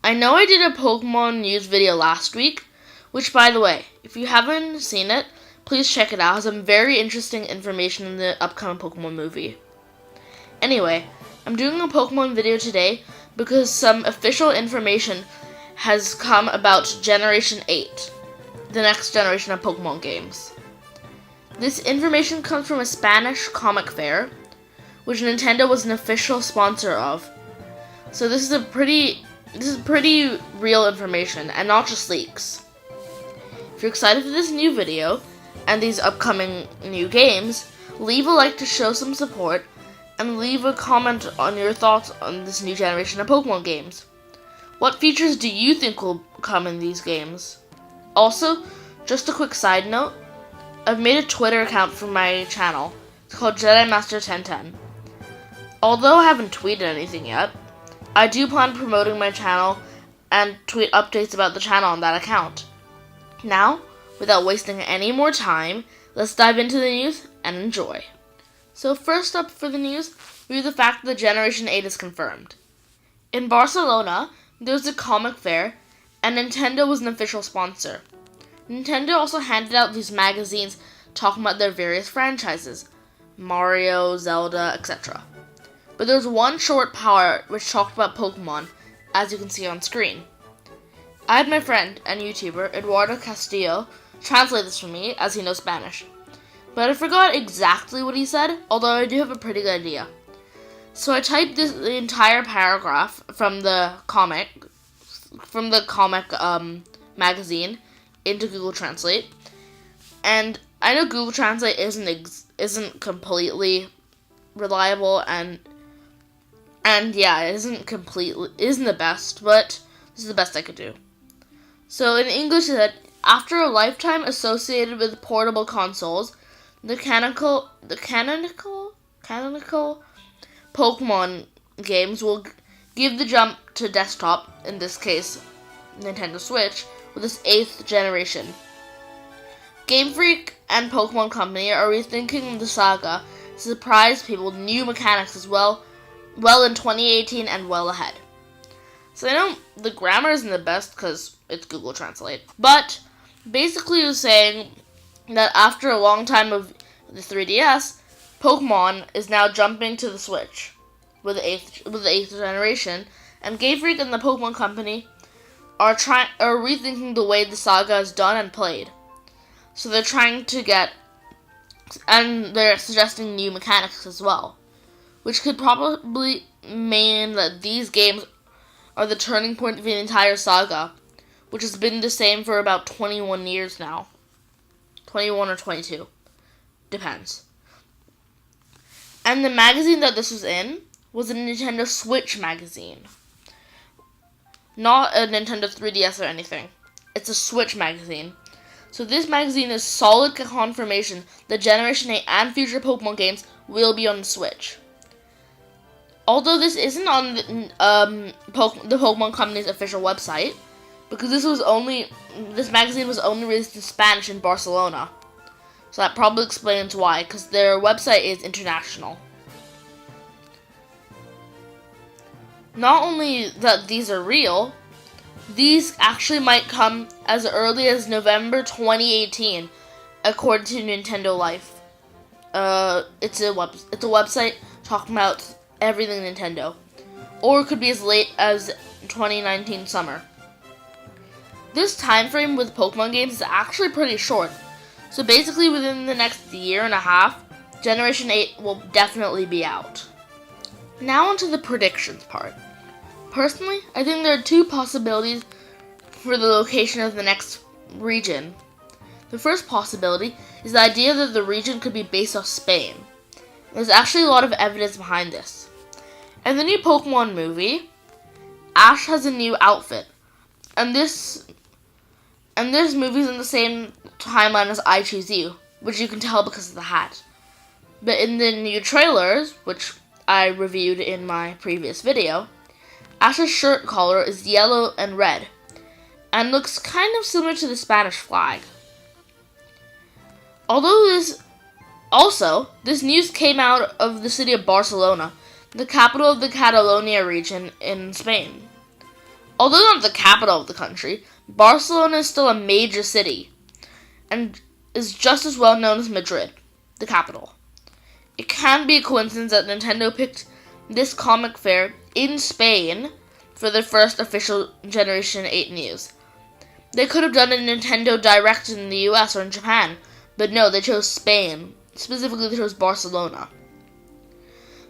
I know I did a Pokemon news video last week, which, by the way, if you haven't seen it, please check it out. It has some very interesting information in the upcoming Pokemon movie. Anyway, I'm doing a Pokemon video today because some official information has come about Generation 8, the next generation of Pokemon games. This information comes from a Spanish comic fair, which Nintendo was an official sponsor of. So this is pretty real information and not just leaks. If you're excited for this new video and these upcoming new games, leave a like to show some support and leave a comment on your thoughts on this new generation of Pokemon games. What features do you think will come in these games? Also, just a quick side note, I've made a Twitter account for my channel. It's called Jedi Master 1010. Although I haven't tweeted anything yet, I do plan on promoting my channel and tweet updates about the channel on that account. Now, without wasting any more time, let's dive into the news and enjoy. So first up for the news, we have the fact that Generation 8 is confirmed. In Barcelona, there was a comic fair, and Nintendo was an official sponsor. Nintendo also handed out these magazines talking about their various franchises, Mario, Zelda, etc. But there was one short part which talked about Pokemon, as you can see on screen. I had my friend and YouTuber, Eduardo Castillo, translate this for me, as he knows Spanish. But I forgot exactly what he said, although I do have a pretty good idea. So I typed the entire paragraph from the comic magazine into Google Translate. And I know Google Translate isn't completely reliable and yeah, it isn't the best, but this is the best I could do. So in English it said, after a lifetime associated with portable consoles, the canonical Pokemon games will give the jump to desktop, in this case Nintendo Switch, with this 8th generation. Game Freak and Pokémon Company are rethinking the saga to surprise people with new mechanics as well in 2018 and well ahead. So I know the grammar isn't the best because it's Google Translate, but basically it was saying that after a long time of the 3DS, Pokemon is now jumping to the Switch with the 8th generation, and Game Freak and the Pokemon Company are rethinking the way the saga is done and played. So they're suggesting new mechanics as well, which could probably mean that these games are the turning point of the entire saga, which has been the same for about 21 years now. 21 or 22. Depends. And the magazine that this was in was a Nintendo Switch magazine. Not a Nintendo 3DS or anything. It's a Switch magazine. So this magazine is solid confirmation that Generation 8 and future Pokemon games will be on the Switch. Although this isn't on the Pokemon Company's official website, because this magazine was only released in Spanish in Barcelona. So that probably explains why, because their website is international. Not only that these are real, these actually might come as early as November 2018, according to Nintendo Life. It's a website talking about everything Nintendo. Or it could be as late as 2019 summer. This time frame with Pokemon games is actually pretty short. So basically within the next year and a half, Generation 8 will definitely be out. Now onto the predictions part. Personally, I think there are two possibilities for the location of the next region. The first possibility is the idea that the region could be based off Spain. There's actually a lot of evidence behind this. In the new Pokemon movie, Ash has a new outfit, and this movie's in the same timeline as I Choose You, which you can tell because of the hat. But in the new trailers, which I reviewed in my previous video, Ash's shirt collar is yellow and red, and looks kind of similar to the Spanish flag. This news came out of the city of Barcelona, the capital of the Catalonia region in Spain. Although not the capital of the country, Barcelona is still a major city and is just as well known as Madrid, the capital. It can't be a coincidence that Nintendo picked this comic fair in Spain for their first official Generation 8 news. They could have done a Nintendo Direct in the US or in Japan, but no, they chose Spain. Specifically, they chose Barcelona.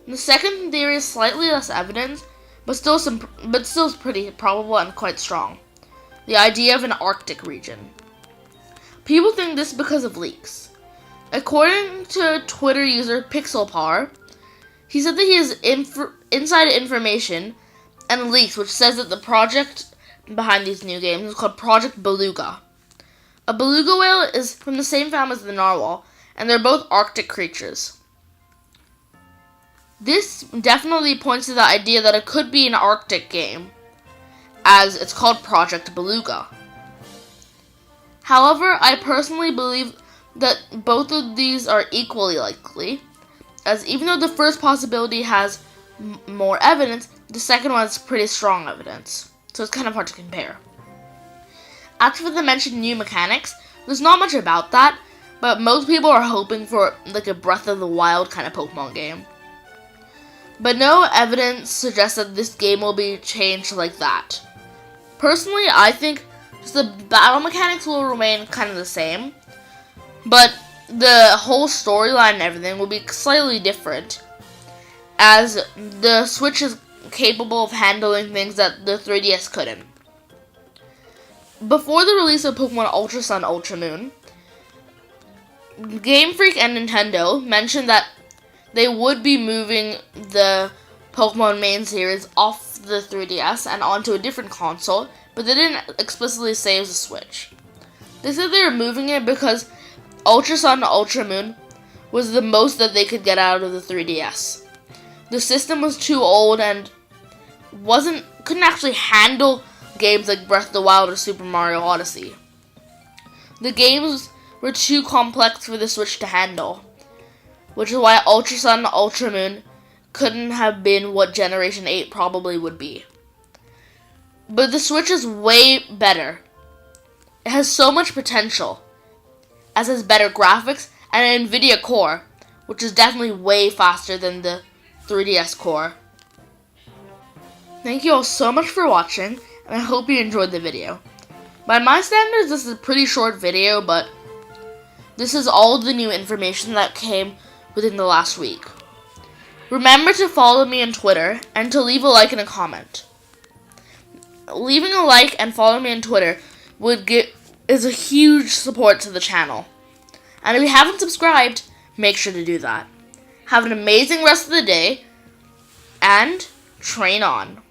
The second theory is slightly less evidence, but still pretty probable and quite strong. The idea of an Arctic region. People think this because of leaks. According to Twitter user PixelPar, he said that he has inside information and leaks which says that the project behind these new games is called Project Beluga. A beluga whale is from the same family as the narwhal, and they're both Arctic creatures. This definitely points to the idea that it could be an Arctic game, as it's called Project Beluga. However, I personally believe that both of these are equally likely, as even though the first possibility has more evidence, the second one has pretty strong evidence, so it's kind of hard to compare. As for the mentioned new mechanics, there's not much about that, but most people are hoping for like a Breath of the Wild kind of Pokemon game. But no evidence suggests that this game will be changed like that. Personally, I think just the battle mechanics will remain kind of the same, but the whole storyline and everything will be slightly different, as the Switch is capable of handling things that the 3DS couldn't. Before the release of Pokemon Ultra Sun, Ultra Moon, Game Freak and Nintendo mentioned that they would be moving the Pokemon main series off the 3DS and onto a different console, but they didn't explicitly say it was a Switch. They said they were moving it because Ultra Sun, Ultra Moon was the most that they could get out of the 3DS. The system was too old and couldn't actually handle games like Breath of the Wild or Super Mario Odyssey. The games were too complex for the Switch to handle, which is why Ultra Sun, Ultra Moon couldn't have been what Generation 8 probably would be. But the Switch is way better. It has so much potential, as it has better graphics and an NVIDIA core, which is definitely way faster than the 3DS core. Thank you all so much for watching, and I hope you enjoyed the video. By my standards, this is a pretty short video, but this is all the new information that came within the last week. Remember to follow me on Twitter and to leave a like and a comment. Leaving a like and following me on Twitter is a huge support to the channel. And if you haven't subscribed, make sure to do that. Have an amazing rest of the day, and train on.